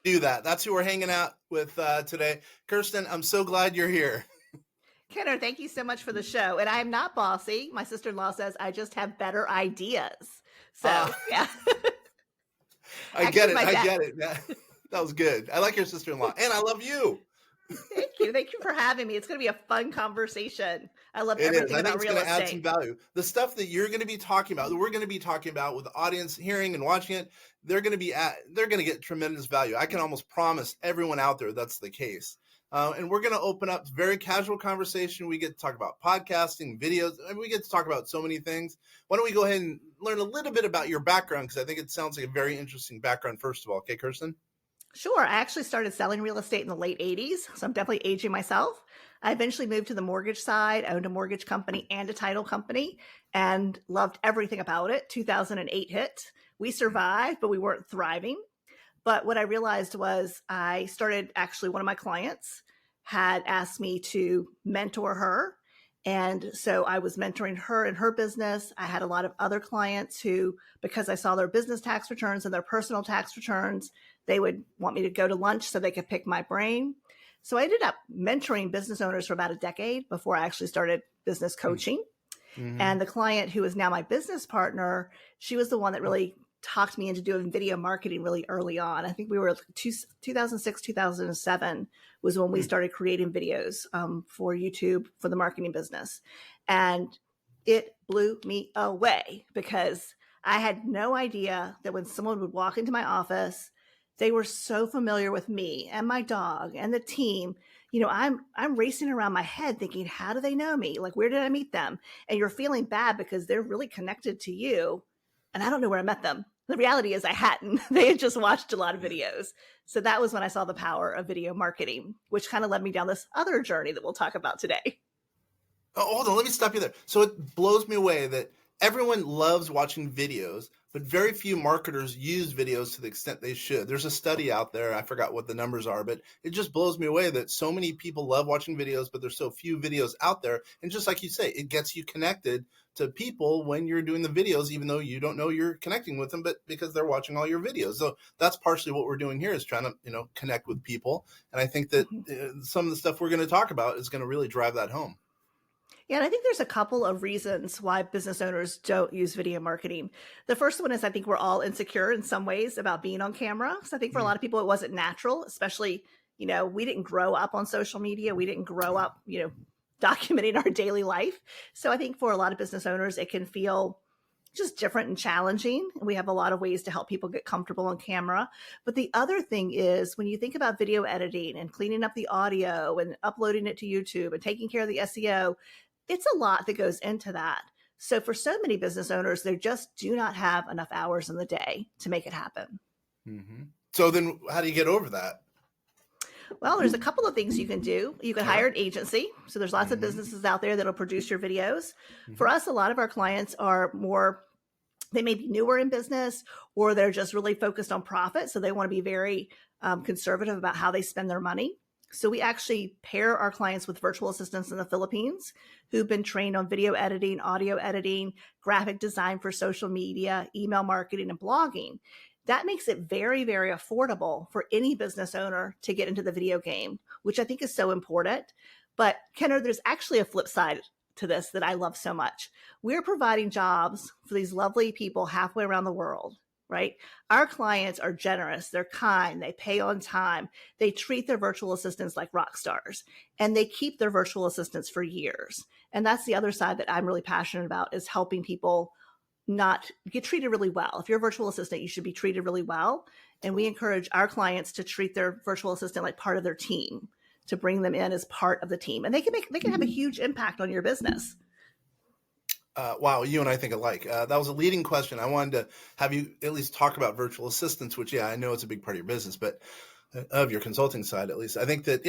do that. That's who we're hanging out with today. Kirsten, I'm so glad you're here. Kenner, thank you so much for the show. And I'm not bossy. My sister-in-law says I just have better ideas. So, yeah. I get it. I get it. That was good. I like your sister-in-law, and I love you. Thank you. Thank you for having me. It's going to be a fun conversation. I love It everything is. I about think it's real going to estate. add some value. The stuff that you're going to be talking about, that we're going to be talking about with the audience hearing and watching it, they're going to get tremendous value. I can almost promise everyone out there that's the case. And we're going to open up very casual conversation. We get to talk about podcasting, videos, and we get to talk about so many things. Why don't we go ahead and learn a little bit about your background? Because I think it sounds like a very interesting background, first of all. Okay, Kirsten? Sure. I actually started selling real estate in the late 80s, so I'm definitely aging myself. I eventually moved to the mortgage side, owned a mortgage company and a title company, and loved everything about it. 2008 hit. We survived, but we weren't thriving. But what I realized was I started actually, one of my clients had asked me to mentor her. And so I was mentoring her in her business. I had a lot of other clients who, because I saw their business tax returns and their personal tax returns, they would want me to go to lunch so they could pick my brain. So I ended up mentoring business owners for about a decade before I actually started business coaching. Mm-hmm. And the client who is now my business partner, she was the one that really talked me into doing video marketing really early on. I think we were 2006, 2007 was when we started creating videos for YouTube for the marketing business. And it blew me away because I had no idea that when someone would walk into my office, they were so familiar with me and my dog and the team. You know, I'm racing around my head thinking, how do they know me? Like, where did I meet them? And you're feeling bad because they're really connected to you. And I don't know where I met them. The reality is I hadn't. They had just watched a lot of videos. So that was when I saw the power of video marketing, which kind of led me down this other journey that we'll talk about today. Oh, hold on. Let me stop you there. So it blows me away that everyone loves watching videos, but very few marketers use videos to the extent they should. There's a study out there. I forgot what the numbers are, but it just blows me away that so many people love watching videos, but there's so few videos out there. And just like you say, it gets you connected to people when you're doing the videos, even though you don't know you're connecting with them, but because they're watching all your videos. So that's partially what we're doing here, is trying to, connect with people. And I think that some of the stuff we're going to talk about is going to really drive that home. Yeah, and I think there's a couple of reasons why business owners don't use video marketing. The first one is I think we're all insecure in some ways about being on camera. So I think for a lot of people, it wasn't natural, especially, we didn't grow up on social media. We didn't grow up, documenting our daily life. So I think for a lot of business owners, it can feel just different and challenging. We have a lot of ways to help people get comfortable on camera. But the other thing is when you think about video editing and cleaning up the audio and uploading it to YouTube and taking care of the SEO, it's a lot that goes into that. So for so many business owners, they just do not have enough hours in the day to make it happen. Mm-hmm. So then how do you get over that? Well, there's a couple of things you can do. You can hire an agency. So there's lots of businesses out there that'll produce your videos. For us, a lot of our clients are they may be newer in business, or they're just really focused on profit. So they want to be very conservative about how they spend their money. So we actually pair our clients with virtual assistants in the Philippines who've been trained on video editing, audio editing, graphic design for social media, email marketing, and blogging. That makes it very, very affordable for any business owner to get into the video game, which I think is so important. But Kenner, there's actually a flip side to this that I love so much. We're providing jobs for these lovely people halfway around the world, right? Our clients are generous. They're kind. They pay on time. They treat their virtual assistants like rock stars, and they keep their virtual assistants for years. And that's the other side that I'm really passionate about, is helping people not get treated really well. If you're a virtual assistant, you should be treated really well. And we encourage our clients to treat their virtual assistant like part of their team, to bring them in as part of the team. And they can have a huge impact on your business. Wow, you and I think alike. That was a leading question. I wanted to have you at least talk about virtual assistants, which, I know it's a big part of your business, but of your consulting side, at least. I think that,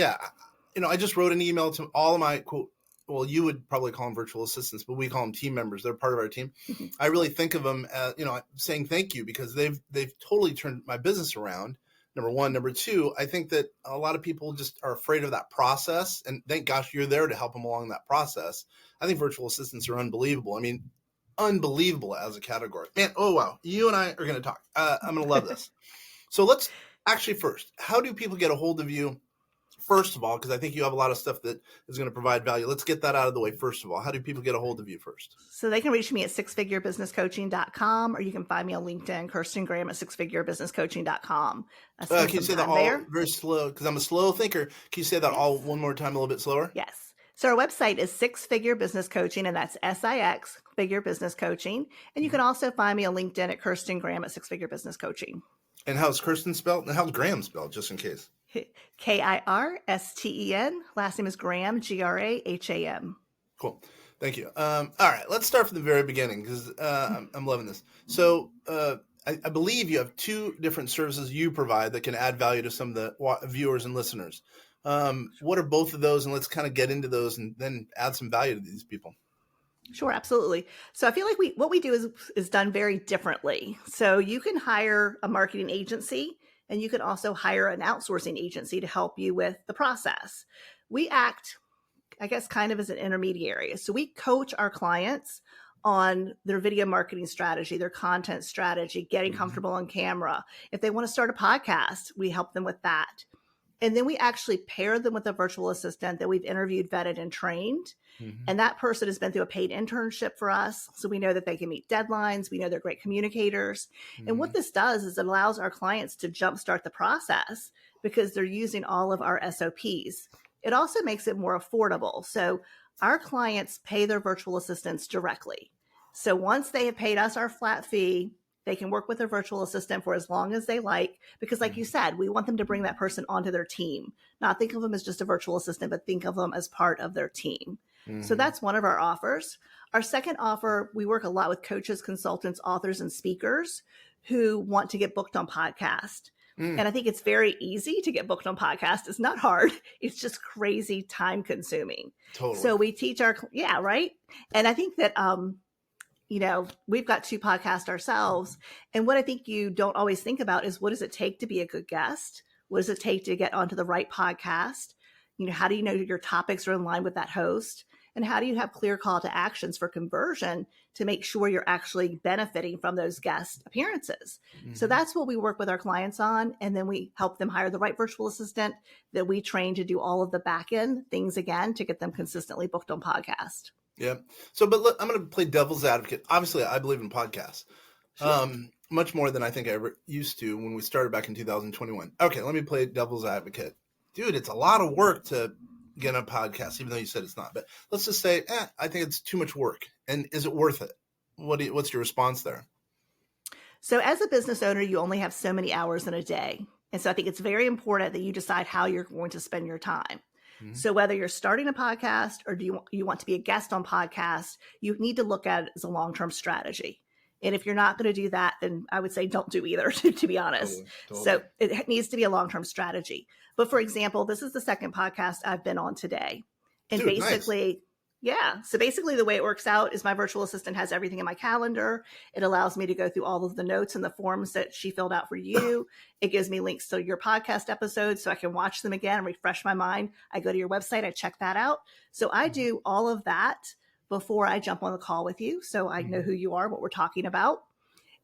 I just wrote an email to all of my, quote, well, you would probably call them virtual assistants, but we call them team members. They're part of our team. I really think of them as, saying thank you, because they've totally turned my business around. Number one. Number two, I think that a lot of people just are afraid of that process. And thank gosh you're there to help them along that process. I think virtual assistants are unbelievable. I mean, unbelievable as a category. Man, oh, wow. You and I are going to talk. I'm going to love this. So let's actually, first, how do people get a hold of you? First of all, because I think you have a lot of stuff that is going to provide value. Let's get that out of the way. First of all, how do people get a hold of you first? So they can reach me at sixfigurebusinesscoaching.com, or you can find me on LinkedIn, Kirsten Graham at sixfigurebusinesscoaching.com. Can you say that all very slow? Because I'm a slow thinker. Can you say that all one more time, a little bit slower? Yes. So our website is Six Figure Business Coaching, and that's SIX, Figure Business Coaching. And you can also find me on LinkedIn at Kirsten Graham at Six Figure Business Coaching. And how's Kirsten spelled? And how's Graham spelled, just in case? Kirsten. Last name is Graham, Graham. Cool. Thank you. All right, let's start from the very beginning because I'm loving this. So I believe you have two different services you provide that can add value to some of the viewers and listeners. What are both of those? And let's kind of get into those and then add some value to these people. Sure, absolutely. So I feel like what we do is done very differently. So you can hire a marketing agency, and you can also hire an outsourcing agency to help you with the process. We act, I guess, kind of as an intermediary. So we coach our clients on their video marketing strategy, their content strategy, getting comfortable on camera. If they want to start a podcast, we help them with that. And then we actually pair them with a virtual assistant that we've interviewed, vetted, and trained. And that person has been through a paid internship for us. So we know that they can meet deadlines. We know they're great communicators. And what this does is it allows our clients to jumpstart the process because they're using all of our SOPs. It also makes it more affordable. So our clients pay their virtual assistants directly. So once they have paid us our flat fee, they can work with their virtual assistant for as long as they like, because like you said, we want them to bring that person onto their team, not think of them as just a virtual assistant, but think of them as part of their team. So that's one of our offers. Our second offer, we work a lot with coaches, consultants, authors, and speakers who want to get booked on podcast. And I think it's very easy to get booked on podcast. It's not hard. It's just crazy time consuming. Totally. So we teach right. And I think that, we've got 2 podcasts ourselves. And what I think you don't always think about is, what does it take to be a good guest? What does it take to get onto the right podcast? How do you know your topics are in line with that host? And how do you have clear call to actions for conversion to make sure you're actually benefiting from those guest appearances? So that's what we work with our clients on. And then we help them hire the right virtual assistant that we train to do all of the back end things again to get them consistently booked on podcast. Yeah. So, but look, I'm going to play devil's advocate. Obviously, I believe in podcasts much more than I think I ever used to when we started back in 2021. Okay, let me play devil's advocate. Dude, it's a lot of work to get on a podcast, even though you said it's not. But let's just say, I think it's too much work. And is it worth it? What's your response there? So as a business owner, you only have so many hours in a day. And so I think it's very important that you decide how you're going to spend your time. So whether you're starting a podcast or do you want to be a guest on podcast, you need to look at it as a long-term strategy. And if you're not going to do that, then I would say don't do either, to be honest. Totally. So it needs to be a long-term strategy. But for example, this is the second podcast I've been on today. And Dude, basically, nice. So basically the way it works out is my virtual assistant has everything in my calendar. It allows me to go through all of the notes and the forms that she filled out for you. It gives me links to your podcast episodes so I can watch them again and refresh my mind. I go to your website, I check that out. So I do all of that before I jump on the call with you. So I know who you are, what we're talking about.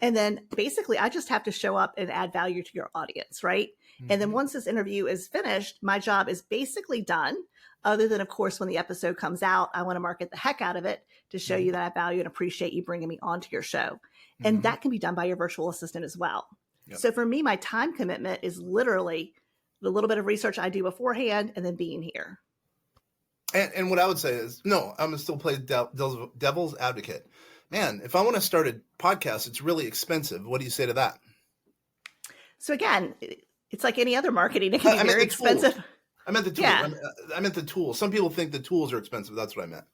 And then basically I just have to show up and add value to your audience, right? And then once this interview is finished, my job is basically done. Other than, of course, when the episode comes out, I want to market the heck out of it to show you that I value and appreciate you bringing me onto your show. And that can be done by your virtual assistant as well. Yep. So for me, my time commitment is literally the little bit of research I do beforehand and then being here. And what I would say is, no, I'm going to still play devil's advocate. Man, if I want to start a podcast, it's really expensive. What do you say to that? So again, it's like any other marketing. It can be very expensive. I meant the tools. Yeah. I meant the tools. Some people think the tools are expensive. That's what I meant.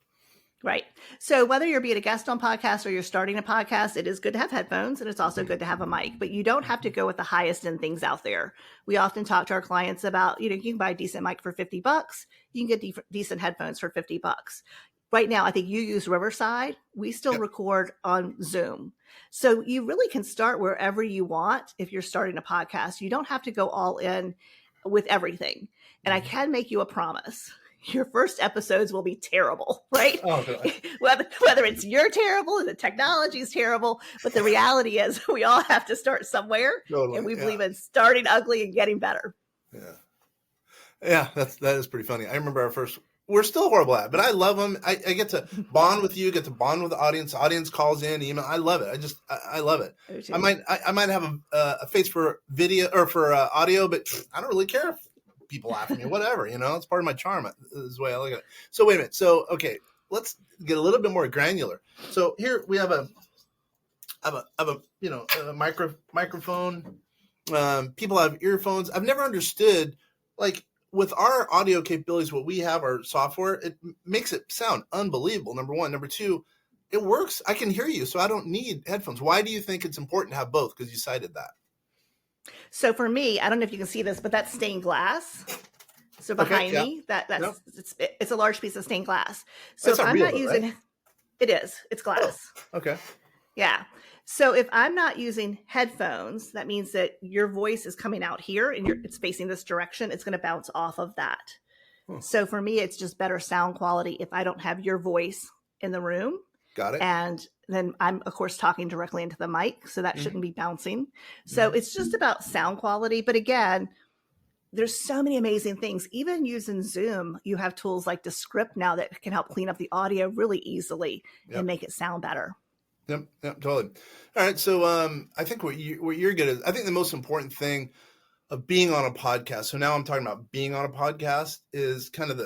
Right. So whether you're being a guest on podcast or you're starting a podcast, it is good to have headphones and it's also good to have a mic, but you don't have to go with the highest end things out there. We often talk to our clients about, you can buy a decent mic for $50. You can get decent headphones for $50. Right now, I think you use Riverside. We still record on Zoom. So you really can start wherever you want if you're starting a podcast. You don't have to go all in with everything. And I can make you a promise. your first episodes will be terrible, right? Oh, God. whether it's you're terrible or the technology is terrible, but the reality is we all have to start somewhere, Totally. and we Yeah. believe in starting ugly and getting better. Yeah. Yeah, that is pretty funny. I remember our first. We're still horrible at it, but I love them. I get to bond with you, get to bond with the audience. The audience calls in, email. I love it. I love it. I might have a face for video or for audio, but I don't really care if people laugh at me. Whatever, it's part of my charm. Is the way I look at it. So wait a minute. So okay, let's get a little bit more granular. So here we have a microphone. People have earphones. I've never understood, like, with our audio capabilities, what we have, our software, it makes it sound unbelievable. Number one. Number two, it works. I can hear you, so I don't need headphones. Why do you think it's important to have both? Because you cited that. So for me, I don't know if you can see this, but that's stained glass. So behind me, it's a large piece of stained glass. So if I'm not using, right? It is. It's glass. Oh, okay. Yeah. So if I'm not using headphones, that means that your voice is coming out here and it's facing this direction. It's going to bounce off of that. So for me, it's just better sound quality if I don't have your voice in the room. Got it. And then I'm, of course, talking directly into the mic, so that shouldn't be bouncing. So it's just about sound quality. But again, there's so many amazing things. Even using Zoom, you have tools like Descript now that can help clean up the audio really easily and make it sound better. Yep, totally. All right, so I think what you're good at, I think the most important thing of being on a podcast, so now I'm talking about being on a podcast, is kind of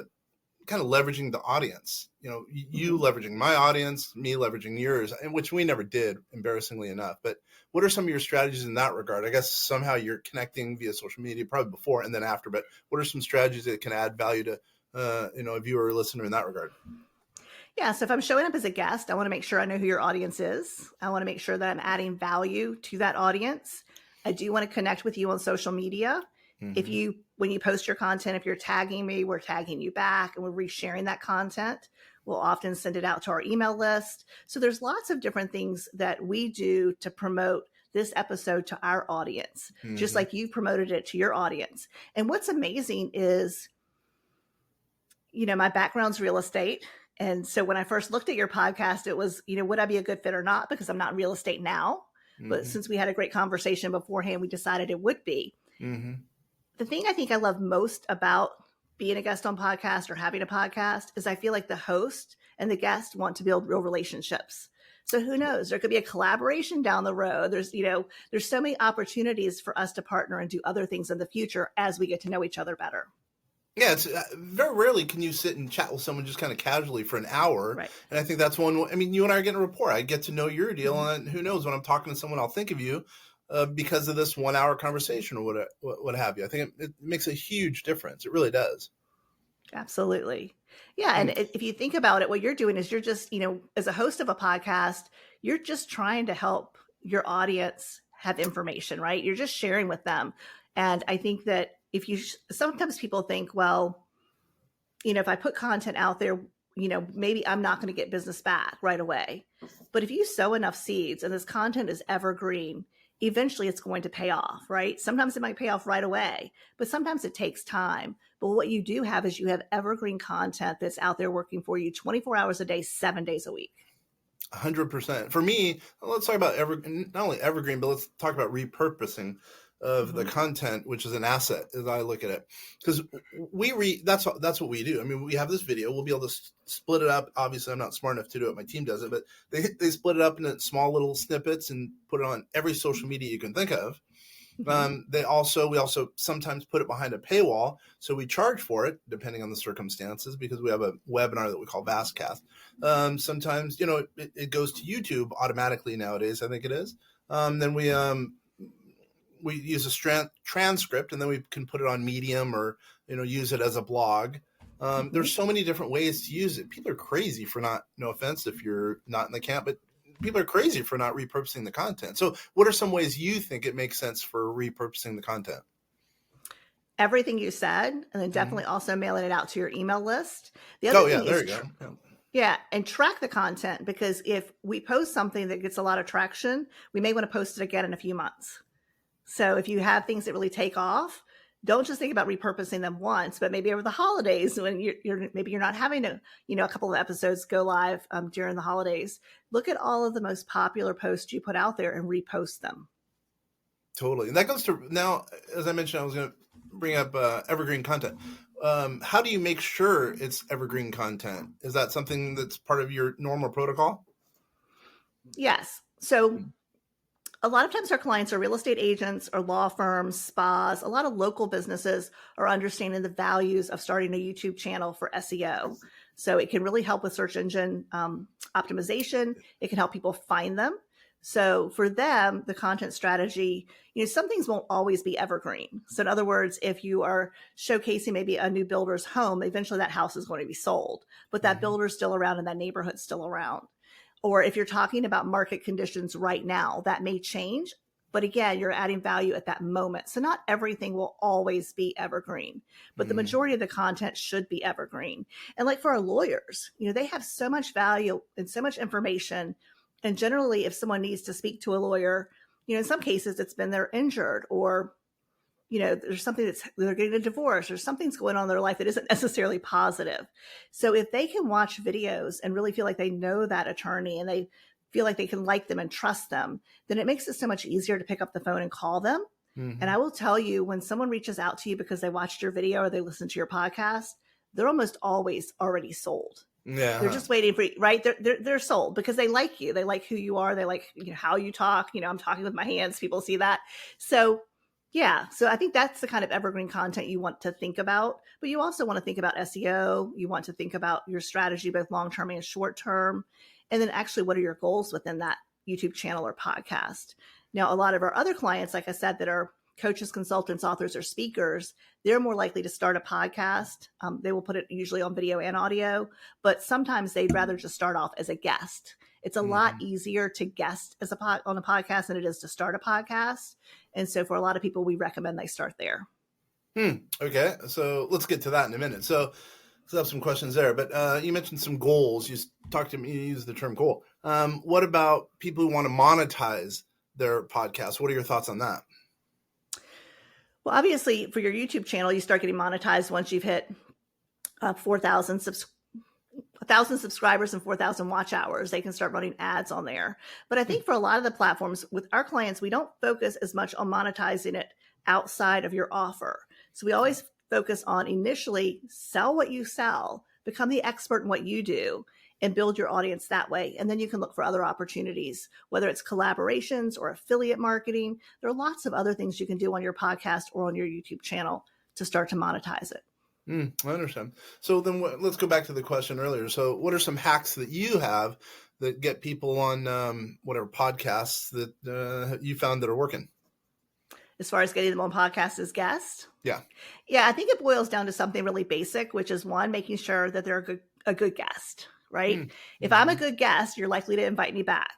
leveraging the audience. You leveraging my audience, me leveraging yours, which we never did, embarrassingly enough. But what are some of your strategies in that regard? I guess somehow you're connecting via social media, probably before and then after, but what are some strategies that can add value to a viewer or listener in that regard? Yeah, so if I'm showing up as a guest, I want to make sure I know who your audience is. I want to make sure that I'm adding value to that audience. I do want to connect with you on social media. When you post your content, if you're tagging me, we're tagging you back and we're resharing that content. We'll often send it out to our email list. So there's lots of different things that we do to promote this episode to our audience, just like you promoted it to your audience. And what's amazing is, my background's real estate. And so when I first looked at your podcast, it was, would I be a good fit or not? Because I'm not in real estate now. But since we had a great conversation beforehand, we decided it would be. The thing I think I love most about being a guest on podcast or having a podcast is I feel like the host and the guest want to build real relationships. So who knows? There could be a collaboration down the road. There's so many opportunities for us to partner and do other things in the future as we get to know each other better. Yeah, it's very rarely can you sit and chat with someone just kind of casually for an hour. Right. And I think that's one. I mean, you and I are getting a rapport. I get to know your deal, and who knows, when I'm talking to someone, I'll think of you because of this 1 hour conversation or what have you. I think it makes a huge difference. It really does. Absolutely. Yeah. And if you think about it, what you're doing is you're just, as a host of a podcast, you're just trying to help your audience have information, right? You're just sharing with them. And I think that sometimes people think, well, if I put content out there, maybe I'm not going to get business back right away. But if you sow enough seeds and this content is evergreen, eventually it's going to pay off, right? Sometimes it might pay off right away, but sometimes it takes time. But what you do have is you have evergreen content that's out there working for you 24 hours a day, 7 days a week. 100%. For me, let's talk about not only evergreen, but let's talk about repurposing of the content, which is an asset as I look at it. Because that's what we do. I mean, we have this video, we'll be able to split it up. Obviously, I'm not smart enough to do it. My team does it, but they split it up into small little snippets and put it on every social media you can think of. We also sometimes put it behind a paywall. So we charge for it depending on the circumstances because we have a webinar that we call Vastcast. Sometimes, it goes to YouTube automatically nowadays. I think it is. Then we use a transcript and then we can put it on Medium or, use it as a blog. There's so many different ways to use it. People are crazy for no offense if you're not in the camp, but people are crazy for not repurposing the content. So what are some ways you think it makes sense for repurposing the content? Everything you said, and then definitely also mailing it out to your email list. The other thing there is you go. Yeah, and track the content because if we post something that gets a lot of traction, we may want to post it again in a few months. So if you have things that really take off, don't just think about repurposing them once, but maybe over the holidays when maybe you're not having a couple of episodes go live during the holidays. Look at all of the most popular posts you put out there and repost them. Totally. And that goes to now, as I mentioned, I was going to bring up evergreen content. How do you make sure it's evergreen content? Is that something that's part of your normal protocol? Yes. So a lot of times our clients are real estate agents or law firms, spas. A lot of local businesses are understanding the values of starting a YouTube channel for SEO. So it can really help with search engine optimization. It can help people find them. So for them, the content strategy, some things won't always be evergreen. So in other words, if you are showcasing maybe a new builder's home, eventually that house is going to be sold, but that builder's still around and that neighborhood's still around. Or if you're talking about market conditions right now, that may change. But again, you're adding value at that moment. So not everything will always be evergreen, but the majority of the content should be evergreen. And like for our lawyers, they have so much value and so much information. And generally, if someone needs to speak to a lawyer, in some cases it's been they're injured or there's something they're getting a divorce or something's going on in their life that isn't necessarily positive. So if they can watch videos and really feel like they know that attorney and they feel like they can like them and trust them, then it makes it so much easier to pick up the phone and call them. And I will tell you, when someone reaches out to you because they watched your video or they listened to your podcast, they're almost always already sold. Yeah. They're just waiting for you, right? They're sold because they like you. They like who you are. They like how you talk. I'm talking with my hands. People see that. So yeah. So I think that's the kind of evergreen content you want to think about, but you also want to think about SEO. You want to think about your strategy, both long-term and short-term. And then actually, what are your goals within that YouTube channel or podcast? Now, a lot of our other clients, like I said, that are coaches, consultants, authors, or speakers, they're more likely to start a podcast. They will put it usually on video and audio, but sometimes they'd rather just start off as a guest. It's a lot easier to guest on a podcast than it is to start a podcast. And so for a lot of people, we recommend they start there. Okay. So let's get to that in a minute. So I have some questions there, but you mentioned some goals. You used the term goal. What about people who want to monetize their podcast? What are your thoughts on that? Well, obviously for your YouTube channel, you start getting monetized once you've hit 1,000 subscribers and 4,000 watch hours. They can start running ads on there. But I think for a lot of the platforms with our clients, we don't focus as much on monetizing it outside of your offer. So we always focus on initially sell what you sell, become the expert in what you do, and build your audience that way. And then you can look for other opportunities, whether it's collaborations or affiliate marketing. There are lots of other things you can do on your podcast or on your YouTube channel to start to monetize it. I understand. So then let's go back to the question earlier. So what are some hacks that you have that get people on whatever podcasts that you found that are working? As far as getting them on podcasts as guests? Yeah. Yeah, I think it boils down to something really basic, which is one, making sure that they're a good guest, right? If I'm a good guest, you're likely to invite me back.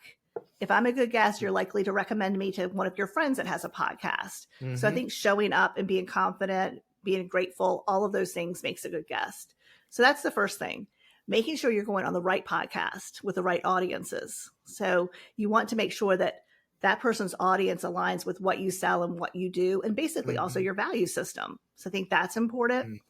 If I'm a good guest, you're likely to recommend me to one of your friends that has a podcast. So I think showing up and being confident, being grateful, all of those things makes a good guest. So that's the first thing, making sure you're going on the right podcast with the right audiences. So you want to make sure that that person's audience aligns with what you sell and what you do, and basically also your value system. So I think that's important.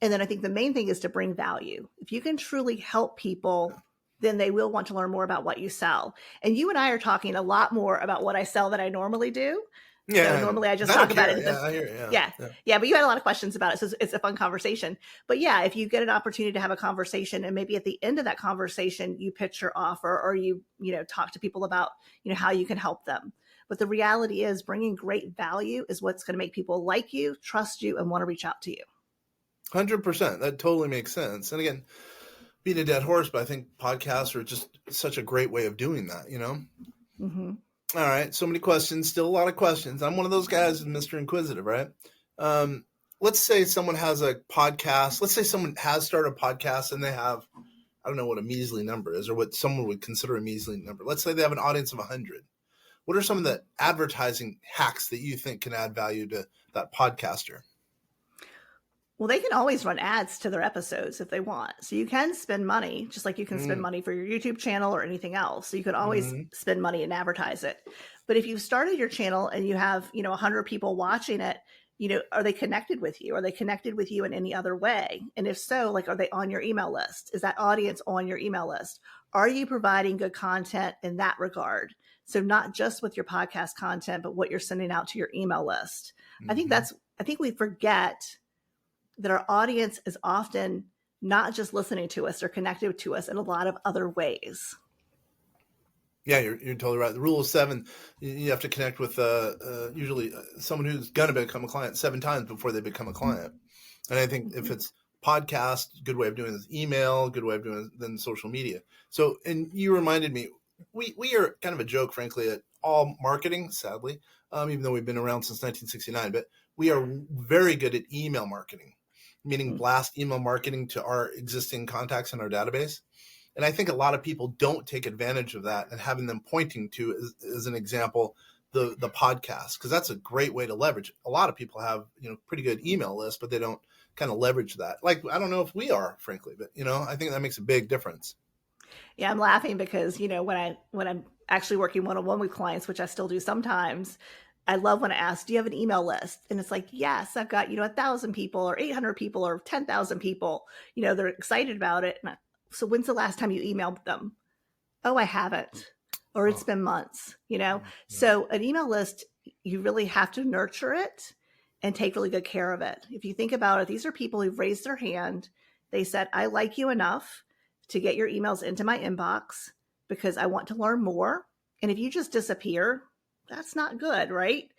And then I think the main thing is to bring value. If you can truly help people, then they will want to learn more about what you sell. And you and I are talking a lot more about what I sell than I normally do. Yeah. So normally I just talk about it. Yeah, I hear it. Yeah. But you had a lot of questions about it. So it's a fun conversation. But yeah, if you get an opportunity to have a conversation and maybe at the end of that conversation, you pitch your offer or you talk to people about, how you can help them. But the reality is bringing great value is what's going to make people like you, trust you, and want to reach out to you. 100%. That totally makes sense. And again, being a dead horse, but I think podcasts are just such a great way of doing that, All right. So many questions, still a lot of questions. I'm one of those guys, Mr. Inquisitive, right? Let's say someone has a podcast. Let's say someone has started a podcast and they have, I don't know what a measly number is or what someone would consider a measly number. Let's say they have an audience of 100. What are some of the advertising hacks that you think can add value to that podcaster? Well, they can always run ads to their episodes if they want. So you can spend money, just like you can spend money for your YouTube channel or anything else. So you can always spend money and advertise it. But if you've started your channel and you have, 100 people watching it, are they connected with you? Are they connected with you in any other way? And if so, like, are they on your email list? Is that audience on your email list? Are you providing good content in that regard? So not just with your podcast content, but what you're sending out to your email list. Mm-hmm. I think we forget that our audience is often not just listening to us, they're connected to us in a lot of other ways. Yeah, you're totally right. The rule of 7, you have to connect with usually someone who's going to become a client 7 times before they become a client. And I think if it's podcast, good way of doing this, email, good way of doing it, then social media. So, and you reminded me, we are kind of a joke, frankly, at all marketing, sadly, even though we've been around since 1969, but we are very good at email marketing, meaning blast email marketing to our existing contacts in our database. And I think a lot of people don't take advantage of that and having them pointing to, as an example, the podcast, because that's a great way to leverage. A lot of people have, pretty good email lists, but they don't kind of leverage that. Like, I don't know if we are, frankly, but, I think that makes a big difference. Yeah, I'm laughing because, when I'm actually working one-on-one with clients, which I still do sometimes, I love when I ask, do you have an email list? And it's like, yes, I've got, 1,000 people or 800 people or 10,000 people, they're excited about it. So when's the last time you emailed them? Oh, I haven't. Or it's been months, Yeah. So an email list, you really have to nurture it and take really good care of it. If you think about it, these are people who've raised their hand. They said, I like you enough to get your emails into my inbox because I want to learn more. And if you just disappear, that's not good, right?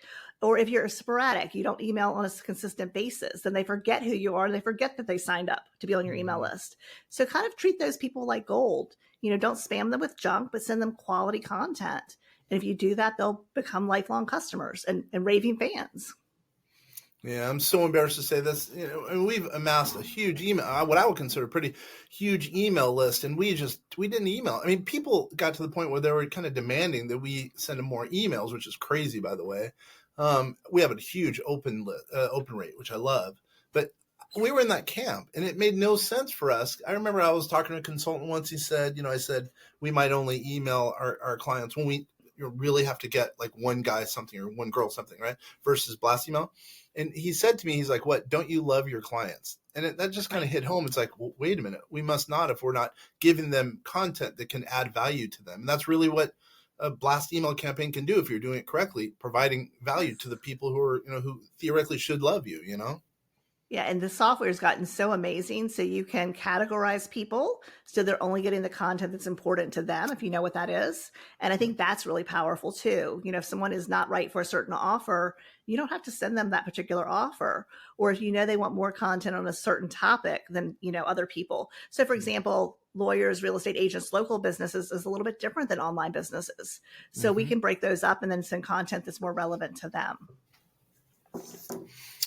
Or if you're sporadic, you don't email on a consistent basis, then they forget who you are. And they forget that they signed up to be on your email list. So kind of treat those people like gold. Don't spam them with junk, but send them quality content. And if you do that, they'll become lifelong customers and raving fans. Yeah, I'm so embarrassed to say this. And we've amassed a huge email, what I would consider a pretty huge email list, and we didn't email. I mean, people got to the point where they were kind of demanding that we send them more emails, which is crazy, by the way. We have a huge open rate, which I love, but we were in that camp, and it made no sense for us. I remember I was talking to a consultant once. He said, I said we might only email our clients when we really have to get like one guy something or one girl something, right? Versus blast email. And he said to me, he's like, what, don't you love your clients? And that just kind of hit home. It's like, well, wait a minute. We must not if we're not giving them content that can add value to them. And that's really what a blast email campaign can do if you're doing it correctly, providing value to the people who are, who theoretically should love you, Yeah, and the software has gotten so amazing. So you can categorize people so they're only getting the content that's important to them, if you know what that is. And I think that's really powerful too. If someone is not right for a certain offer, you don't have to send them that particular offer. Or if they want more content on a certain topic than, other people. So for example, lawyers, real estate agents, local businesses is a little bit different than online businesses. So we can break those up and then send content that's more relevant to them.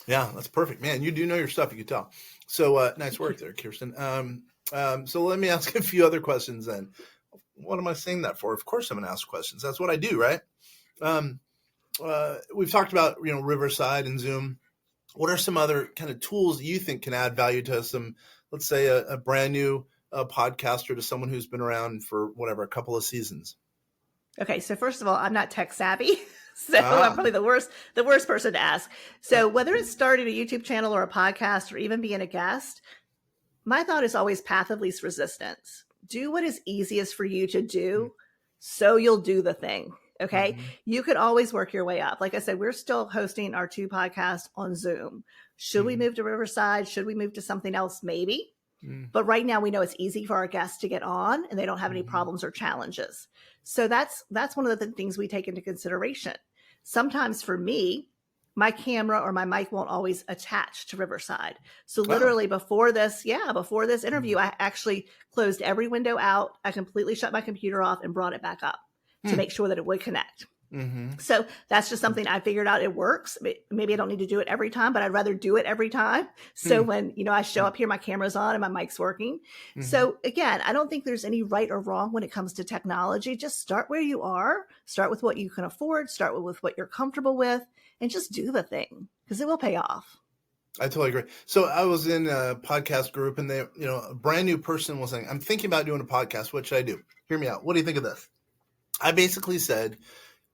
Yeah, that's perfect, man. You do know your stuff. You can tell. So nice work there, Kirsten. So let me ask a few other questions then. What am I saying that for? Of course, I'm going to ask questions. That's what I do, right? We've talked about Riverside and Zoom. What are some other kind of tools that you think can add value to some, let's say, a brand new podcaster to someone who's been around for whatever, a couple of seasons? Okay, so first of all, I'm not tech savvy. So I'm probably the worst person to ask. So whether it's starting a YouTube channel or a podcast or even being a guest, my thought is always path of least resistance. Do what is easiest for you to do, so you'll do the thing. Okay. You could always work your way up. Like I said, we're still hosting our 2 podcasts on Zoom. Should we move to Riverside? Should we move to something else? Maybe. But right now we know it's easy for our guests to get on and they don't have any problems or challenges. So that's one of the things we take into consideration. Sometimes for me, my camera or my mic won't always attach to Riverside. So literally before this interview, I actually closed every window out. I completely shut my computer off and brought it back up to make sure that it would connect. So that's just something I figured out. It works. Maybe I don't need to do it every time, but I'd rather do it every time. So when, I show up here, my camera's on and my mic's working. So again, I don't think there's any right or wrong when it comes to technology. Just start where you are, start with what you can afford, start with what you're comfortable with, and just do the thing because it will pay off. I totally agree. So I was in a podcast group and they, a brand new person was saying, I'm thinking about doing a podcast. What should I do? Hear me out. What do you think of this? I basically said,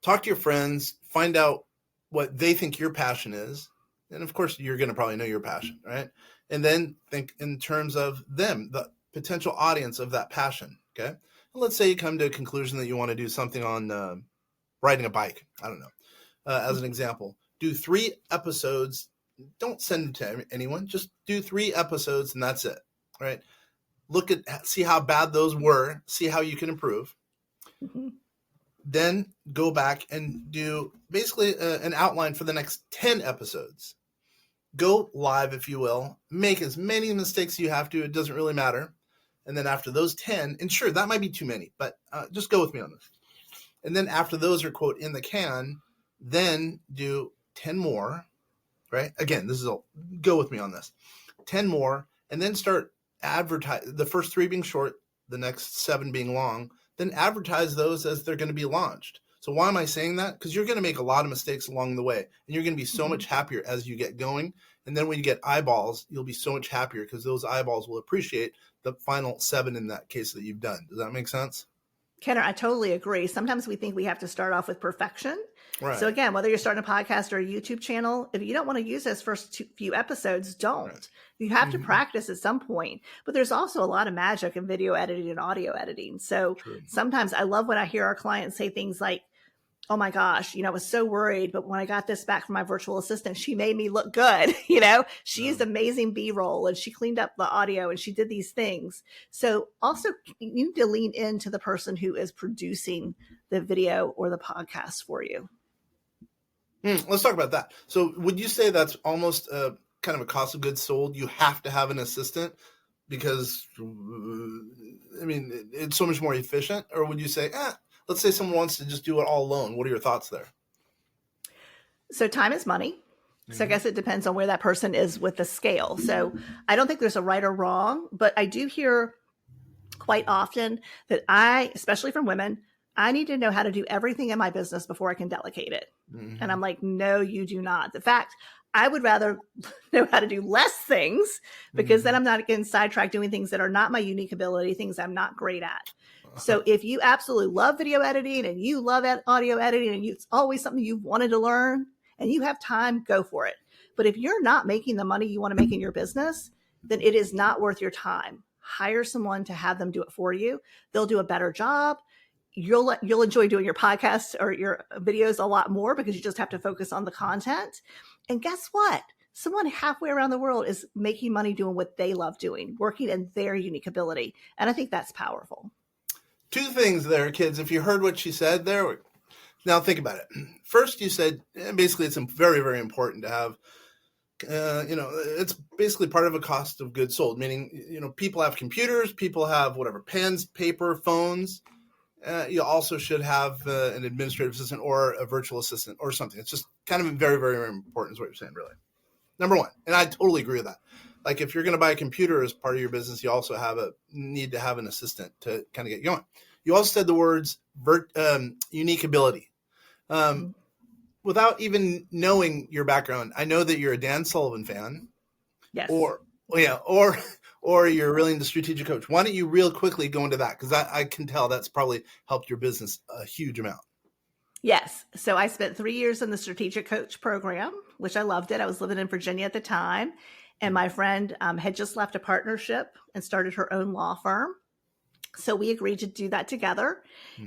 talk to your friends, find out what they think your passion is, And of course, you're going to probably know your passion, right? And then think in terms of them, the potential audience of that passion. Okay. And let's say you come to a conclusion that you want to do something on riding a bike. I don't know. As an example, do 3 episodes. Don't send it to anyone. Just do 3 episodes and that's it. Right. See how bad those were. See how you can improve. Mm-hmm. Then go back and do basically an outline for the next 10 episodes. Go live, if you will. Make as many mistakes as you have to. It doesn't really matter. And then after those 10, and sure, that might be too many, but just go with me on this. And then after those are, quote, in the can, then do 10 more, right? Again, go with me on this. 10 more, and then start advertise. The first 3 being short, the next 7 being long, then advertise those as they're going to be launched. So why am I saying that? Because you're going to make a lot of mistakes along the way, and you're going to be so much happier as you get going. And then when you get eyeballs, you'll be so much happier because those eyeballs will appreciate the final 7 in that case that you've done. Does that make sense? Kenner, I totally agree. Sometimes we think we have to start off with perfection. Right. So again, whether you're starting a podcast or a YouTube channel, if you don't want to use those first few episodes, don't. Right. You have to practice at some point. But there's also a lot of magic in video editing and audio editing. So sometimes I love when I hear our clients say things like, oh my gosh, I was so worried, but when I got this back from my virtual assistant, she made me look good. She used amazing B-roll and she cleaned up the audio and she did these things. So also you need to lean into the person who is producing the video or the podcast for you. Let's talk about that. So would you say that's almost kind of a cost of goods sold? You have to have an assistant because, it's so much more efficient? Or would you say, let's say someone wants to just do it all alone. What are your thoughts there? So time is money. So I guess it depends on where that person is with the scale. So I don't think there's a right or wrong, but I do hear quite often that especially from women, I need to know how to do everything in my business before I can delegate it. And I'm like, no, you do not. In fact, I would rather know how to do less things because then I'm not getting sidetracked doing things that are not my unique ability, things I'm not great at. So if you absolutely love video editing and you love audio editing and it's always something you've wanted to learn and you have time, go for it. But if you're not making the money you want to make in your business, then it is not worth your time. Hire someone to have them do it for you. They'll do a better job. You'll enjoy doing your podcasts or your videos a lot more because you just have to focus on the content. And guess what? Someone halfway around the world is making money doing what they love doing, working in their unique ability. And I think that's powerful. 2 things there, kids. If you heard what she said there, now think about it. First, you said basically it's very, very important to have, it's basically part of a cost of goods sold, meaning, people have computers, people have whatever, pens, paper, phones. You also should have an administrative assistant or a virtual assistant or something. It's just kind of very, very, very important is what you're saying, really. Number 1, and I totally agree with that. Like if you're going to buy a computer as part of your business, you also need to have an assistant to kind of get going. You also said the words unique ability. Without even knowing your background, I know that you're a Dan Sullivan fan. Yes. Or you're really into strategic coach. Why don't you real quickly go into that? Because I can tell that's probably helped your business a huge amount. Yes. So I spent 3 years in the strategic coach program, which I loved it. I was living in Virginia at the time. And my friend had just left a partnership and started her own law firm. So we agreed to do that together.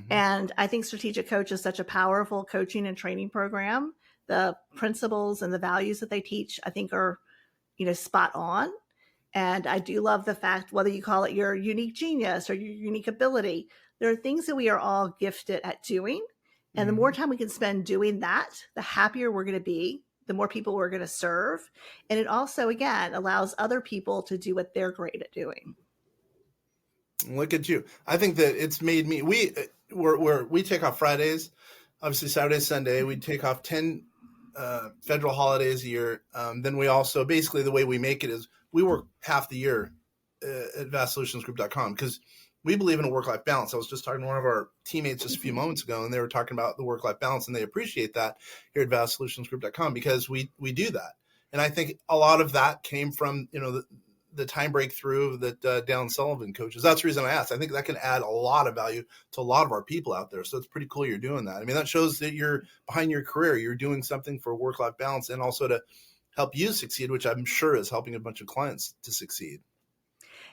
And I think strategic coach is such a powerful coaching and training program. The principles and the values that they teach, I think are, spot on. And I do love the fact, whether you call it your unique genius or your unique ability, there are things that we are all gifted at doing. And the more time we can spend doing that, the happier we're going to be, the more people we're going to serve. And it also, again, allows other people to do what they're great at doing. Look at you. I think that it's made me, we take off Fridays, obviously Saturday, Sunday, we take off 10 federal holidays a year. Then we also, basically the way we make it is we work half the year at vastsolutionsgroup.com because we believe in a work-life balance. I was just talking to one of our teammates just a few moments ago, and they were talking about the work-life balance, and they appreciate that here at vastsolutionsgroup.com because we do that. And I think a lot of that came from, the time breakthrough that Dan Sullivan coaches. That's the reason I asked. I think that can add a lot of value to a lot of our people out there. So it's pretty cool you're doing that. I mean, that shows that you're behind your career. You're doing something for work-life balance and also to help you succeed, which I'm sure is helping a bunch of clients to succeed.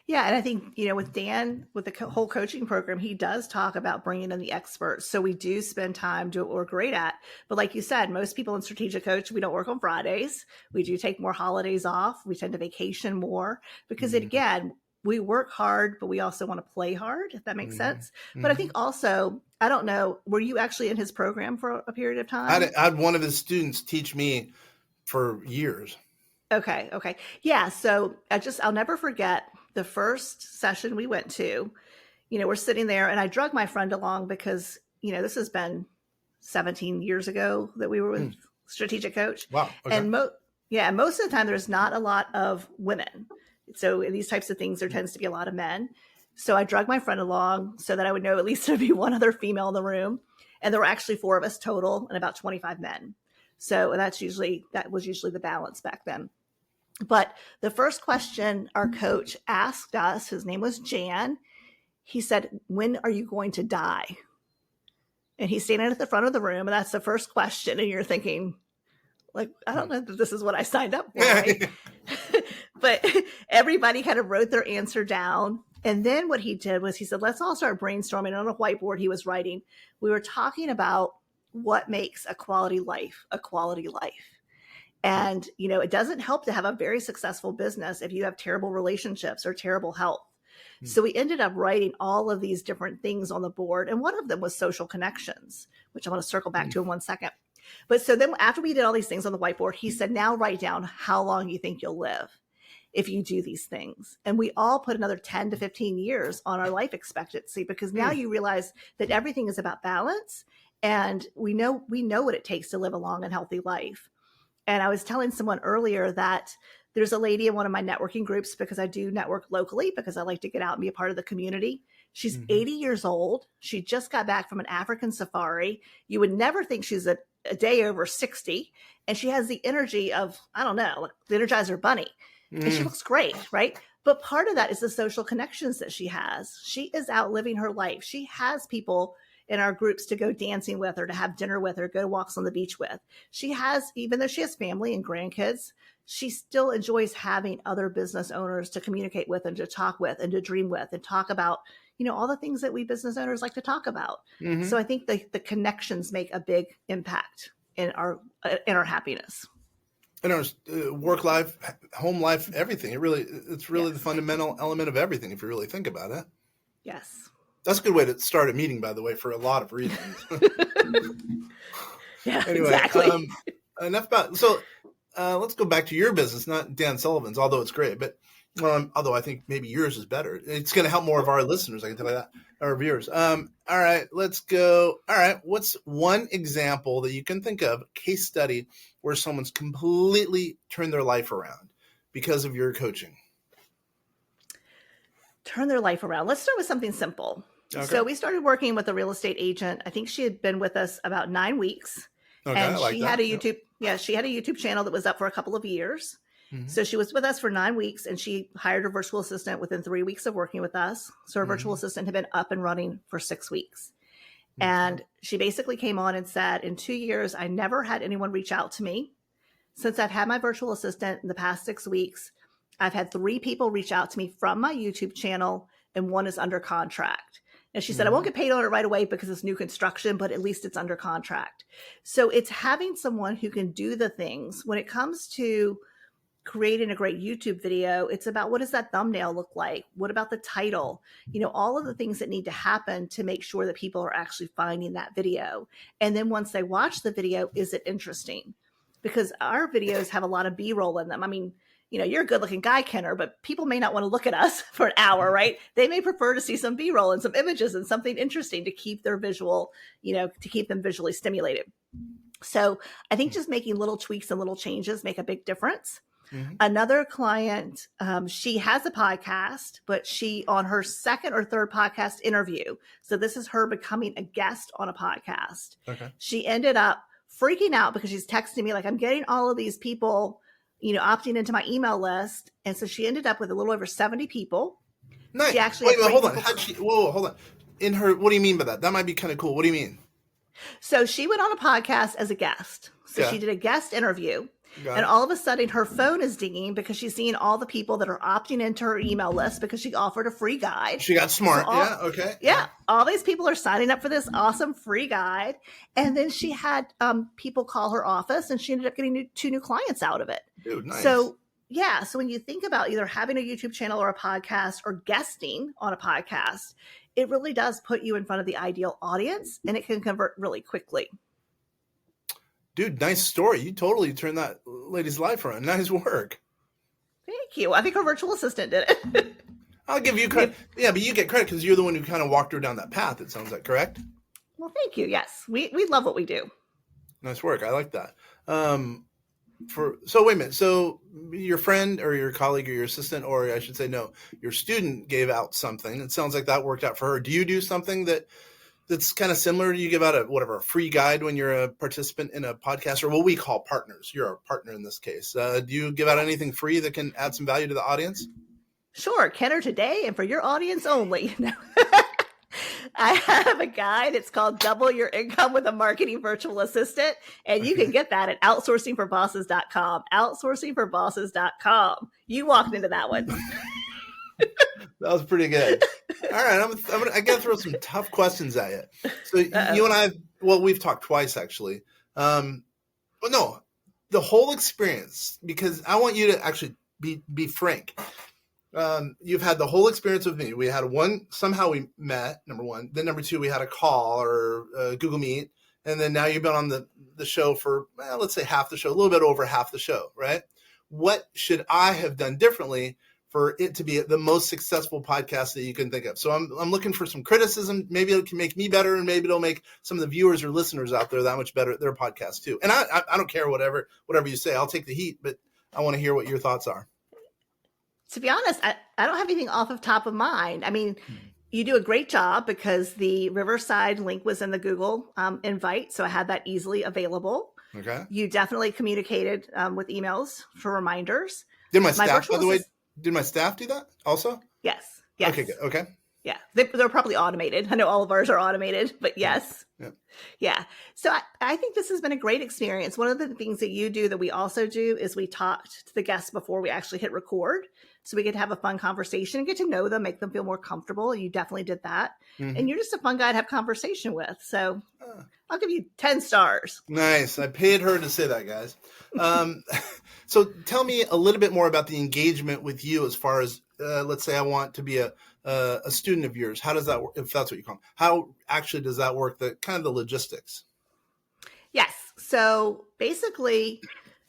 Yeah. And I think, with Dan, with the whole coaching program, he does talk about bringing in the experts. So we do spend time doing what we're great at. But like you said, most people in strategic coach, we don't work on Fridays. We do take more holidays off. We tend to vacation more because again, we work hard, but we also want to play hard, if that makes sense. But I think also, I don't know, were you actually in his program for a period of time? I had one of his students teach me for years. Okay. Yeah. So I'll never forget the first session we went to. We're sitting there and I drug my friend along because, this has been 17 years ago that we were with Strategic Coach. Wow. Okay. And most of the time there's not a lot of women. So in these types of things, there tends to be a lot of men. So I drug my friend along so that I would know at least there'd be one other female in the room. And there were actually 4 of us total and about 25 men. So that was usually the balance back then. But the first question our coach asked us, his name was Jan, he said, "When are you going to die?" And he's standing at the front of the room, and that's the first question. And you're thinking, like, I don't know that this is what I signed up for, right? But everybody kind of wrote their answer down. And then what he did was he said, let's all start brainstorming. On a whiteboard he was writing, we were talking about what makes a quality life a quality life. And, it doesn't help to have a very successful business if you have terrible relationships or terrible health. So we ended up writing all of these different things on the board. And one of them was social connections, which I want to circle back to in 1 second. But so then after we did all these things on the whiteboard, he said, now write down how long you think you'll live if you do these things. And we all put another 10 to 15 years on our life expectancy, because now you realize that everything is about balance. And we know what it takes to live a long and healthy life. And I was telling someone earlier that there's a lady in one of my networking groups, because I do network locally because I like to get out and be a part of the community. She's 80 years old. She just got back from an African safari. You would never think she's a day over 60. And she has the energy of, I don't know, like the Energizer Bunny. And she looks great, right? But part of that is the social connections that she has. She is out living her life. She has people in our groups to go dancing with, or to have dinner with, or go walks on the beach with. She has, even though she has family and grandkids, she still enjoys having other business owners to communicate with and to talk with and to dream with and talk about, all the things that we business owners like to talk about. So I think the connections make a big impact in our happiness. In our work life, home life, everything. It's really the fundamental element of everything, if you really think about it. Yes. That's a good way to start a meeting, by the way, for a lot of reasons. Yeah, anyway, exactly. Enough about. So let's go back to your business, not Dan Sullivan's, although it's great. But although I think maybe yours is better. It's going to help more of our listeners, I can tell you that, our viewers. All right, let's go. All right, what's one example that you can think of, case study, where someone's completely turned their life around because of your coaching? Turn their life around. Let's start with something simple. Okay. So we started working with a real estate agent. I think she had been with us about 9 weeks. Okay, and I like she that. had a YouTube. Yeah, she had a YouTube channel that was up for a couple of years. So she was with us for 9 weeks, and she hired her virtual assistant within 3 weeks of working with us. So her virtual assistant had been up and running for 6 weeks. And she basically came on and said, in 2 years, I never had anyone reach out to me. Since I've had my virtual assistant in the past 6 weeks, I've had 3 people reach out to me from my YouTube channel, and 1 is under contract. And she said, I won't get paid on it right away because it's new construction, but at least it's under contract. So it's having someone who can do the things. When it comes to creating a great YouTube video, it's about, what does that thumbnail look like? What about the title? All of the things that need to happen to make sure that people are actually finding that video. And then once they watch the video, is it interesting? Because our videos have a lot of B-roll in them. I mean, you're a good looking guy, Kenner, but people may not want to look at us for an hour, right? They may prefer to see some B-roll and some images and something interesting to keep their visual, to keep them visually stimulated. So I think just making little tweaks and little changes make a big difference. Another client, she has a podcast, but she, on her second or third podcast interview, so this is her becoming a guest on a podcast. Okay. She ended up freaking out because she's texting me like, I'm getting all of these people, opting into my email list. And so she ended up with a little over 70 people. Nice. She actually hold on. Hold on. In her, what do you mean by that? That might be kind of cool. What do you mean? So she went on a podcast as a guest. So she did a guest interview. And all of a sudden her phone is dinging because she's seeing all the people that are opting into her email list because she offered a free guide. She got smart. So Yeah. Okay. Yeah. All these people are signing up for this awesome free guide. And then she had people call her office and she ended up getting 2 new clients out of it. Dude, nice. So yeah. So when you think about either having a YouTube channel or a podcast or guesting on a podcast, it really does put you in front of the ideal audience and it can convert really quickly. Dude, nice story. You totally turned that lady's life around. Nice work. Thank you. I think her virtual assistant did it. I'll give you credit. Yeah, but you get credit because you're the one who kind of walked her down that path, it sounds like, correct? Well, thank you. Yes. We love what we do. Nice work. I like that. So wait a minute. So your friend or your colleague or your assistant, or I should say, no, your student gave out something. It sounds like that worked out for her. Do you do something that's kind of similar? Do you give out a free guide when you're a participant in a podcast, or what we call partners? You're a partner in this case. Do you give out anything free that can add some value to the audience? Sure. Kenner today and for your audience only. I have a guide. It's called Double Your Income with a Marketing Virtual Assistant. And you can get that at outsourcingforbosses.com. Outsourcingforbosses.com. You walked into that one. That was pretty good. All right. I got to throw some tough questions at you. So you and I, we've talked twice actually. The whole experience, because I want you to actually be frank. You've had the whole experience with me. We had somehow we met, number one. Then number two, we had a call or Google Meet. And then now you've been on the show for, let's say half the show, a little bit over half the show, right? What should I have done differently for it to be the most successful podcast that you can think of? So I'm looking for some criticism. Maybe it can make me better, and maybe it'll make some of the viewers or listeners out there that much better at their podcast too. And I don't care whatever you say. I'll take the heat, but I want to hear what your thoughts are. To be honest, I don't have anything off of top of mind. I mean, you do a great job because the Riverside link was in the Google invite, so I had that easily available. Okay. You definitely communicated with emails for reminders. Did my staff, by the way, did my staff do that also? Yes. Okay, good. Okay. Yeah. They're probably automated. I know all of ours are automated, but yes. Yeah. So I think this has been a great experience. One of the things that you do that we also do is we talked to the guests before we actually hit record. So we could have a fun conversation and get to know them, make them feel more comfortable. You definitely did that. Mm-hmm. And you're just a fun guy to have conversation with. So I'll give you 10 stars. Nice. I paid her to say that, guys. So tell me a little bit more about the engagement with you as far as, let's say I want to be a student of yours. How does that work? If that's what you call them, how actually does that work? The kind of the logistics. Yes. So basically,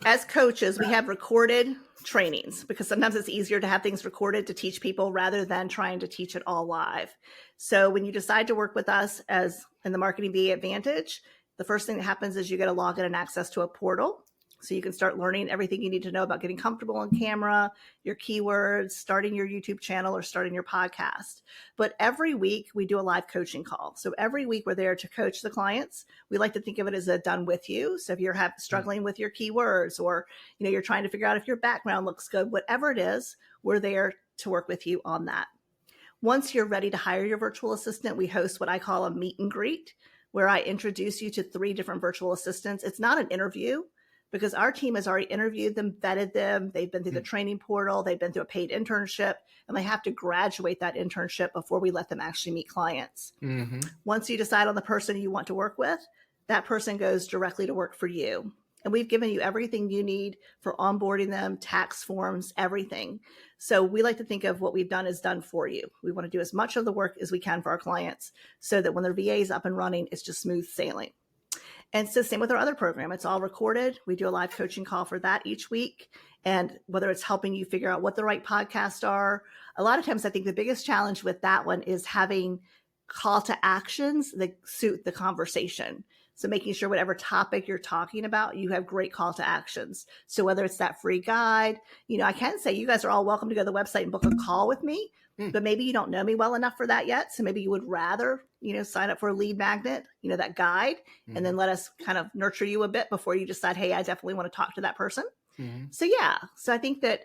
as coaches, we have recorded trainings because sometimes it's easier to have things recorded to teach people rather than trying to teach it all live. So when you decide to work with us as in the Marketing BA Advantage, the first thing that happens is you get a login and access to a portal. So you can start learning everything you need to know about getting comfortable on camera, your keywords, starting your YouTube channel, or starting your podcast. But every week we do a live coaching call. So every week we're there to coach the clients. We like to think of it as a done with you. So if you're struggling with your keywords, or you're trying to figure out if your background looks good, whatever it is, we're there to work with you on that. Once you're ready to hire your virtual assistant, we host what I call a meet and greet, where I introduce you to 3 different virtual assistants. It's not an interview, because our team has already interviewed them, vetted them. They've been through the training portal. They've been through a paid internship, and they have to graduate that internship before we let them actually meet clients. Mm-hmm. Once you decide on the person you want to work with, that person goes directly to work for you. And we've given you everything you need for onboarding them, tax forms, everything. So we like to think of what we've done is done for you. We want to do as much of the work as we can for our clients so that when their VA is up and running, it's just smooth sailing. And so same with our other program. It's all recorded. We do a live coaching call for that each week. And whether it's helping you figure out what the right podcasts are, a lot of times I think the biggest challenge with that one is having call to actions that suit the conversation. So making sure whatever topic you're talking about, you have great call to actions. So whether it's that free guide, I can say you guys are all welcome to go to the website and book a call with me, but maybe you don't know me well enough for that yet. So maybe you would rather, sign up for a lead magnet, that guide, and then let us kind of nurture you a bit before you decide, hey, I definitely want to talk to that person. Mm-hmm. So I think that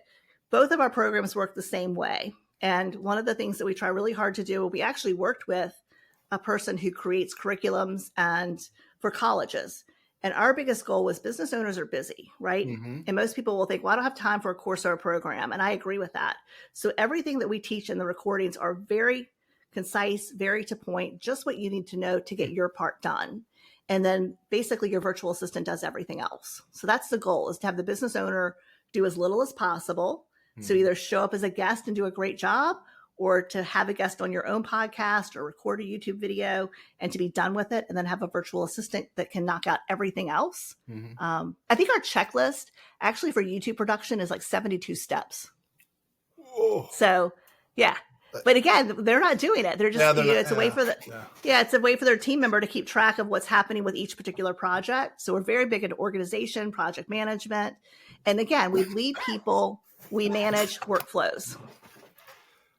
both of our programs work the same way. And one of the things that we try really hard to do, we actually worked with a person who creates curriculums and for colleges. And our biggest goal was business owners are busy, right? Mm-hmm. And most people will think, well, I don't have time for a course or a program. And I agree with that. So everything that we teach in the recordings are very concise, very to point, just what you need to know to get your part done. And then basically your virtual assistant does everything else. So that's the goal, is to have the business owner do as little as possible. So either show up as a guest and do a great job, or to have a guest on your own podcast or record a YouTube video and to be done with it, and then have a virtual assistant that can knock out everything else. I think our checklist actually for YouTube production is like 72 steps. Whoa. So yeah. But again, they're not doing it. They're just, it's a way for it's a way for their team member to keep track of what's happening with each particular project. So we're very big into organization, project management. And again, we lead people, we manage workflows.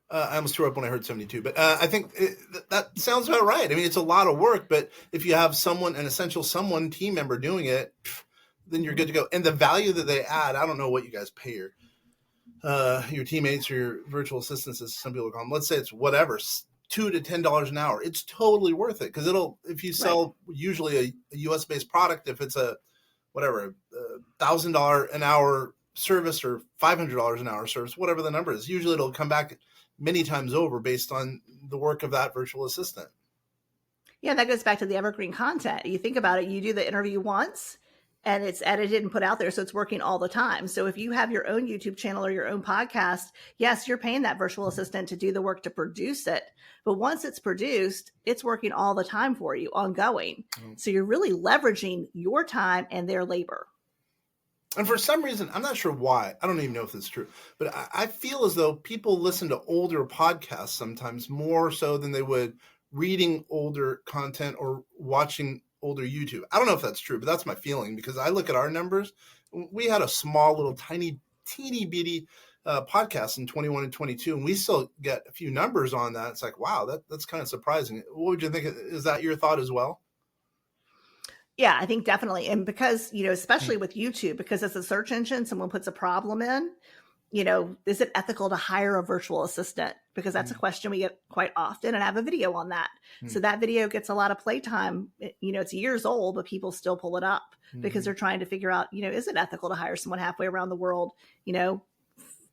I almost threw up when I heard 72, but I think that sounds about right. I mean, it's a lot of work, but if you have an essential team member doing it, then you're good to go. And the value that they add, I don't know what you guys pay your teammates or your virtual assistants, as some people call them. Let's say it's whatever, $2 to $10 an hour. It's totally worth it, because if you sell usually a US based product, if it's a $1,000 an hour service or $500 an hour service, whatever the number is, usually it'll come back many times over based on the work of that virtual assistant. Yeah, that goes back to the evergreen content. You think about it, you do the interview once and it's edited and put out there, so it's working all the time. So if you have your own YouTube channel or your own podcast, yes, you're paying that virtual assistant to do the work to produce it. But once it's produced, it's working all the time for you, ongoing. So you're really leveraging your time and their labor. And for some reason, I'm not sure why, I don't even know if it's true, but I feel as though people listen to older podcasts sometimes more so than they would reading older content or watching older YouTube. I don't know if that's true, but that's my feeling, because I look at our numbers. We had a small little teeny bitty podcast in 21 and 22, and we still get a few numbers on that. It's like, wow, that's kind of surprising. What would you think? Is that your thought as well? Yeah, I think definitely. And because, especially with YouTube, because it's a search engine, someone puts a problem in, is it ethical to hire a virtual assistant? Because that's a question we get quite often. And I have a video on that. So that video gets a lot of playtime. It's years old, but people still pull it up because they're trying to figure out, is it ethical to hire someone halfway around the world,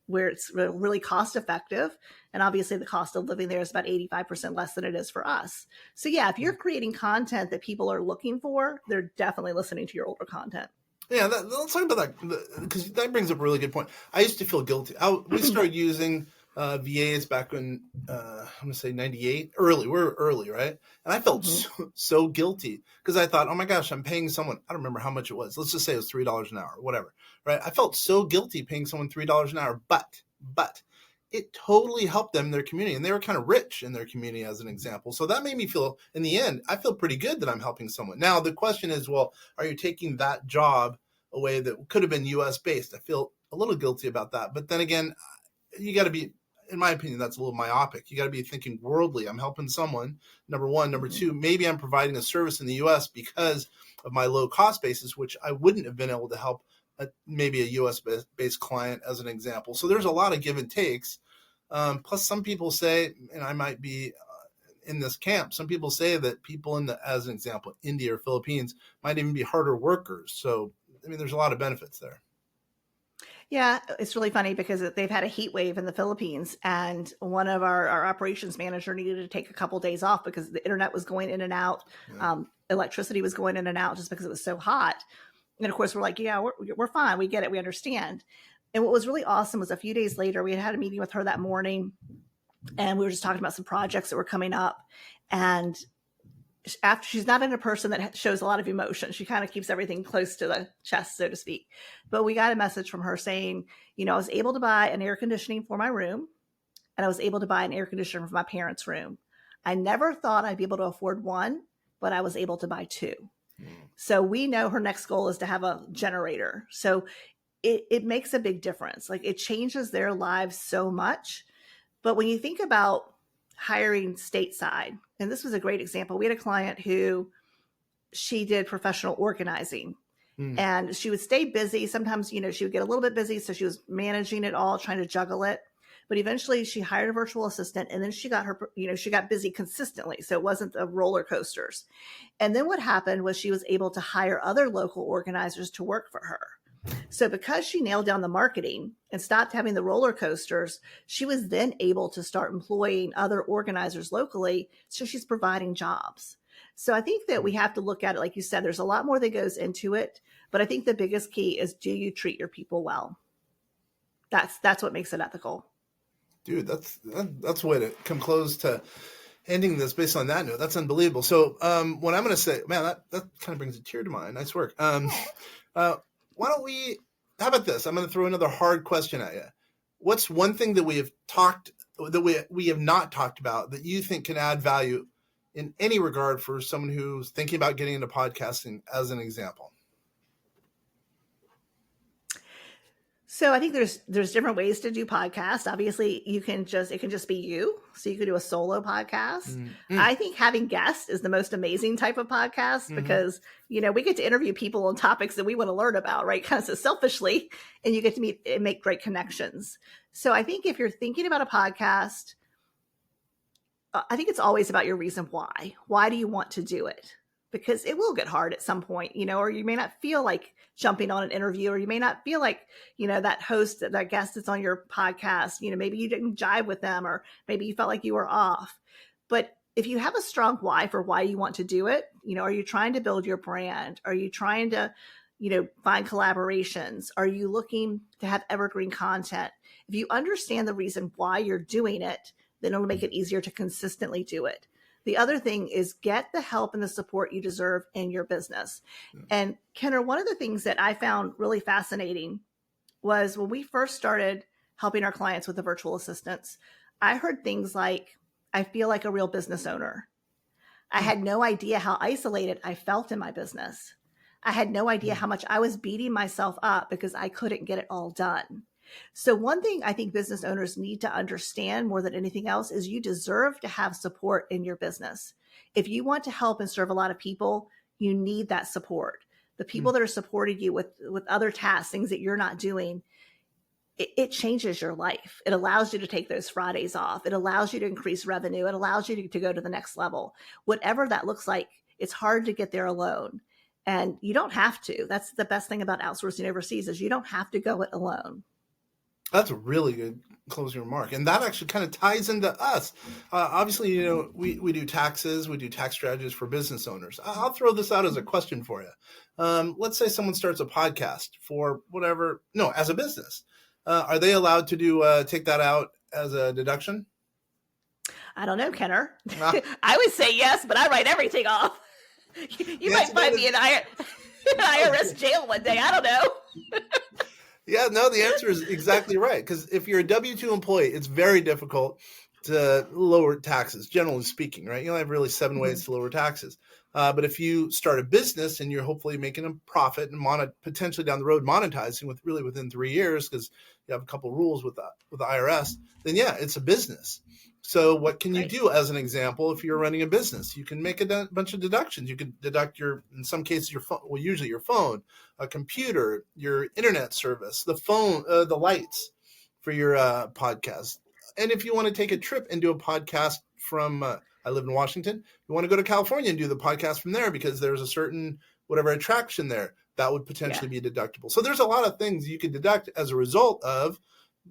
where it's really cost effective. And obviously the cost of living there is about 85% less than it is for us. So yeah, if you're creating content that people are looking for, they're definitely listening to your older content. Yeah, let's talk about that, because that brings up a really good point. I used to feel guilty. We started using VAs back in, I'm going to say 98, we're early, right? And I felt so guilty, because I thought, oh my gosh, I'm paying someone, I don't remember how much it was. Let's just say it was $3 an hour, whatever, right? I felt so guilty paying someone $3 an hour, but it totally helped them in their community, and they were kind of rich in their community, as an example. So that made me feel, in the end, I feel pretty good that I'm helping someone. Now, the question is, well, are you taking that job away that could have been US based? I feel a little guilty about that. But then again, you got to be, in my opinion, that's a little myopic. You got to be thinking worldly. I'm helping someone, number one. Number two, maybe I'm providing a service in the US because of my low cost basis, which I wouldn't have been able to help maybe a US based client, as an example. So there's a lot of give and takes. Plus, some people say, and I might be in this camp, some people say that people as an example, India or Philippines might even be harder workers. So, I mean, there's a lot of benefits there. Yeah, it's really funny because they've had a heat wave in the Philippines, and one of our operations manager needed to take a couple of days off because the internet was going in and out. Yeah. Electricity was going in and out just because it was so hot. And of course, we're like, yeah, we're fine. We get it. We understand. And what was really awesome was a few days later, we had a meeting with her that morning, and we were just talking about some projects that were coming up. And after, she's not in a person that shows a lot of emotion. She kind of keeps everything close to the chest, so to speak. But we got a message from her saying, I was able to buy an air conditioning for my room, and I was able to buy an air conditioner for my parents' room. I never thought I'd be able to afford one, but I was able to buy two. So we know her next goal is to have a generator. So it makes a big difference. Like, it changes their lives so much. But when you think about hiring stateside, and this was a great example. We had a client who, she did professional organizing, and she would stay busy. Sometimes, she would get a little bit busy. So she was managing it all, trying to juggle it. but eventually she hired a virtual assistant, and then she got her, she got busy consistently. So it wasn't the roller coasters. And then what happened was she was able to hire other local organizers to work for her. So because she nailed down the marketing and stopped having the roller coasters, she was then able to start employing other organizers locally. So she's providing jobs. So I think that we have to look at it, like you said, there's a lot more that goes into it. But I think the biggest key is, do you treat your people well? That's what makes it ethical. Dude, that's a way to come close to ending this based on that note. That's unbelievable. So what I'm going to say, man, that kind of brings a tear to my eye. Nice work. Why don't we, how about this? I'm going to throw another hard question at you. What's one thing that we have not talked about that you think can add value in any regard for someone who's thinking about getting into podcasting, as an example? So I think there's different ways to do podcasts. Obviously, it can just be you. So you could do a solo podcast. Mm-hmm. I think having guests is the most amazing type of podcast because, we get to interview people on topics that we want to learn about, right? Kind of so selfishly, and you get to meet and make great connections. So I think if you're thinking about a podcast, I think it's always about your reason why. Why do you want to do it? Because it will get hard at some point, or you may not feel like jumping on an interview, or you may not feel like, that host, that guest that's on your podcast, maybe you didn't jive with them, or maybe you felt like you were off. But if you have a strong why for why you want to do it, are you trying to build your brand? Are you trying to, find collaborations? Are you looking to have evergreen content? If you understand the reason why you're doing it, then it'll make it easier to consistently do it. The other thing is get the help and the support you deserve in your business. And Kenner, one of the things that I found really fascinating was when we first started helping our clients with the virtual assistants, I heard things like, I feel like a real business owner. I had no idea how isolated I felt in my business. I had no idea how much I was beating myself up because I couldn't get it all done. So one thing I think business owners need to understand more than anything else is you deserve to have support in your business. If you want to help and serve a lot of people, you need that support. The people that are supporting you with other tasks, things that you're not doing, it changes your life. It allows you to take those Fridays off. It allows you to increase revenue. It allows you to go to the next level. Whatever that looks like, it's hard to get there alone. And you don't have to. That's the best thing about outsourcing overseas is you don't have to go it alone. That's a really good closing remark. And that actually kind of ties into us. Obviously, we do taxes, we do tax strategies for business owners. I'll throw this out as a question for you. Let's say someone starts a podcast for as a business. Are they allowed to take that out as a deduction? I don't know, Kenner. I would say yes, but I write everything off. You might find me in IRS jail one day. I don't know. Yeah, no, the answer is exactly right. Because if you're a W-2 employee, it's very difficult to lower taxes, generally speaking, right? You only have really 7 ways to lower taxes. But if you start a business and you're hopefully making a profit and potentially down the road monetizing within 3 years, because you have a couple of rules with the IRS, then yeah, it's a business. So what can you do as an example if you're running a business? You can make a bunch of deductions. You can deduct in some cases, your phone, well, usually your phone, a computer, your internet service, the phone, the lights for your podcast. And if you want to take a trip and do a podcast from, I live in Washington, you want to go to California and do the podcast from there because there's a certain whatever attraction there that would potentially be deductible. So there's a lot of things you could deduct as a result of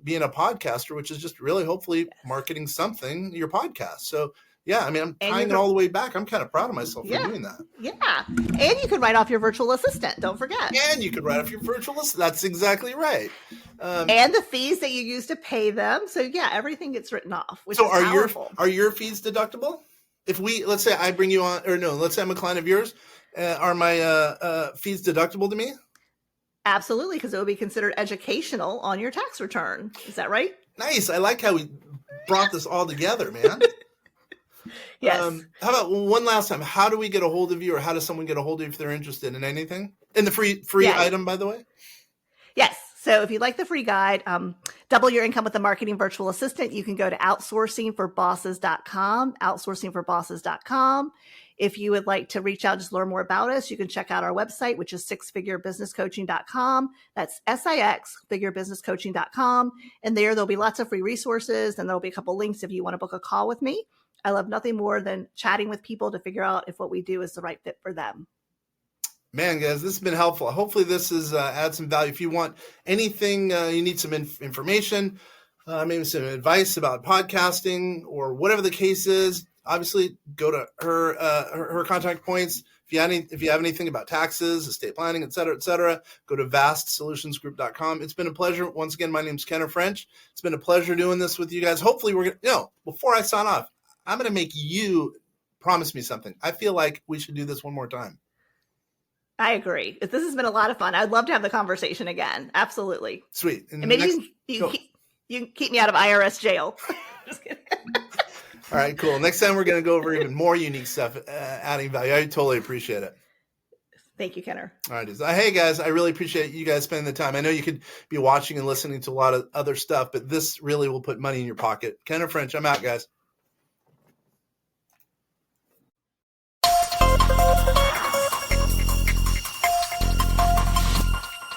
being a podcaster, which is just really hopefully marketing something, your podcast. So yeah, I mean, I'm tying it all the way back. I'm kind of proud of myself for doing that. Yeah. And you could write off your virtual assistant. Don't forget. And you could write off your virtual assistant. That's exactly right. And the fees that you use to pay them. So yeah, everything gets written off, which is powerful. Are your fees deductible? If let's say I bring you on, let's say I'm a client of yours, are my fees deductible to me? Absolutely, because it would be considered educational on your tax return. Is that right? Nice. I like how we brought this all together, man. Yes. How about one last time? How do we get a hold of you, or how does someone get a hold of you if they're interested in anything? In the free item, by the way? Yes. So if you'd like the free guide, double your income with a marketing virtual assistant, you can go to outsourcingforbosses.com, outsourcingforbosses.com. If you would like to reach out, just learn more about us, you can check out our website, which is sixfigurebusinesscoaching.com. That's sixfigurebusinesscoaching.com. And there'll be lots of free resources, and there'll be a couple links if you want to book a call with me. I love nothing more than chatting with people to figure out if what we do is the right fit for them. Man, guys, this has been helpful. Hopefully this has add some value. If you want anything, you need some information, maybe some advice about podcasting or whatever the case is, obviously go to her contact points. If you have anything about taxes, estate planning, et cetera, go to vastsolutionsgroup.com. It's been a pleasure. Once again, my name's Kenner French. It's been a pleasure doing this with you guys. Hopefully we're going to, before I sign off, I'm going to make you promise me something. I feel like we should do this one more time. I agree. This has been a lot of fun. I'd love to have the conversation again. Absolutely. Sweet. And maybe you can keep me out of IRS jail. Just kidding. All right, cool. Next time we're going to go over even more unique stuff, adding value. I totally appreciate it. Thank you, Kenner. All right. Hey, guys, I really appreciate you guys spending the time. I know you could be watching and listening to a lot of other stuff, but this really will put money in your pocket. Kenner French, I'm out, guys.